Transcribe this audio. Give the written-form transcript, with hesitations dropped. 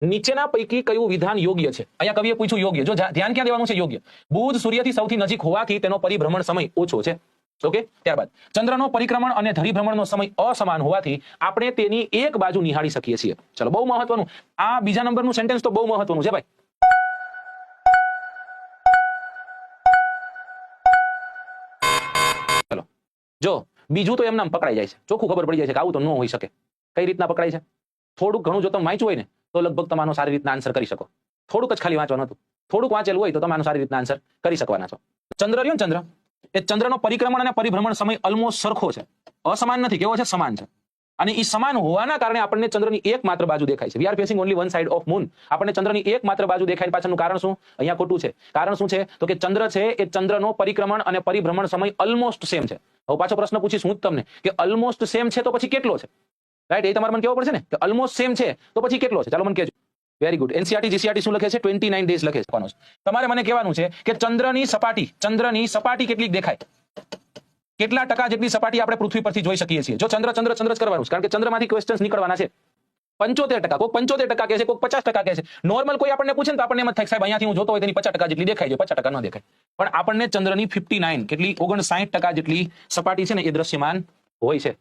નીચેના પૈકી કયું વિધાન યોગ્ય છે? અહીંયા કવિએ પૂછ્યું યોગ્ય. જો ધ્યાન ક્યાં દેવાનું છે? યોગ્ય. બુધ સૂર્યથી સૌથી નજીક હોવાથી તેનો પરિભ્રમણ સમય ઓછો છે. ઓકે. ત્યારબાદ ચંદ્રનો પરિક્રમણ અને ધરીભ્રમણનો સમય અસમાન હોવાથી આપણે તેની એક બાજુ નિહાળી શકીએ છીએ. ચલો, બહુ મહત્વનું. આ બીજા નંબરનું સેન્ટેન્સ તો બહુ મહત્વનું છે ભાઈ. ચલો, જો બીજું તો એમ નામ પકડાઈ જાય છે, ચોખ્ખું ખબર પડી જાય છે કે આવું તો ન હોઈ શકે. કઈ રીતના પકડાય છે? થોડુંક ઘણું જો તમે વાંચ્યું હોય ને તો લગભગ તમારો સારી રીતના આન્સર કરી શકો. થોડુંક જ ખાલી વાંચવાનું હતું. થોડુંક વાંચેલું હોય તો તમારો સારી રીતના આન્સર કરી શકવાના છો. ચંદ્ર રહ્યો ને, ચંદ્ર એ ચંદ્રનો પરિક્રમણ અને પરિભ્રમણ સમય ઓલમોસ્ટ સરખો છે. અસમાન નથી. કેવો છે? સમાન છે. અને એ સમાન હોવાના કારણે આપણને ચંદ્રની એક માત્ર બાજુ દેખાય છે. We are facing only one side of moon. આપણને ચંદ્રની એક માત્ર બાજુ દેખાય. પાછળનું કારણ શું? અહીંયા ખોટું છે. કારણ શું છે? તો કે ચંદ્ર છે એ ચંદ્રનો પરિક્રમણ અને પરિભ્રમણ સમય ઓલમોસ્ટ સેમ છે. હવે પાછો પ્રશ્ન પૂછીશ હું તમને કે ઓલમોસ્ટ સેમ છે તો પછી કેટલો છે? રાઈટ, એ તમારે મને કહેવું પડશે ને કે ઓલમોસ્ટ સેમ છે તો પછી કેટલો છે? ચાલો મને કહેજો. Very good. એનસીઆરટી જીસીઆરટી શું લખે છે? 29 ડેઝ લખે છે. તમારે મને કહેવાનું છે કે ચંદ્રની સપાટી કેટલી દેખાય? કેટલા ટકા જેટલી સપાટી આપણે પૃથ્વી પરથી જોઈ શકીએ છીએ? જો ચંદ્ર જ કરવાનું છે, કારણ કે ચંદ્રમાંથી ક્વેશ્ચન્સ નીકળવાના છે. 75%, કોઈક 75% કહે છે, કોઈક 50% કહે છે. નોર્મલ કોઈ આપણને પૂછે ને તો આપણને એમ જ થાય સાહેબ અહીંયાથી હું જોતો હોય તેની 50% જેટલી દેખાય છે, 50% ન દેખાય. પણ આપણને ચંદ્રની 59 કેટલી 59% જેટલી સપાટી છે ને એ દ્રશ્યમાન હોય છે.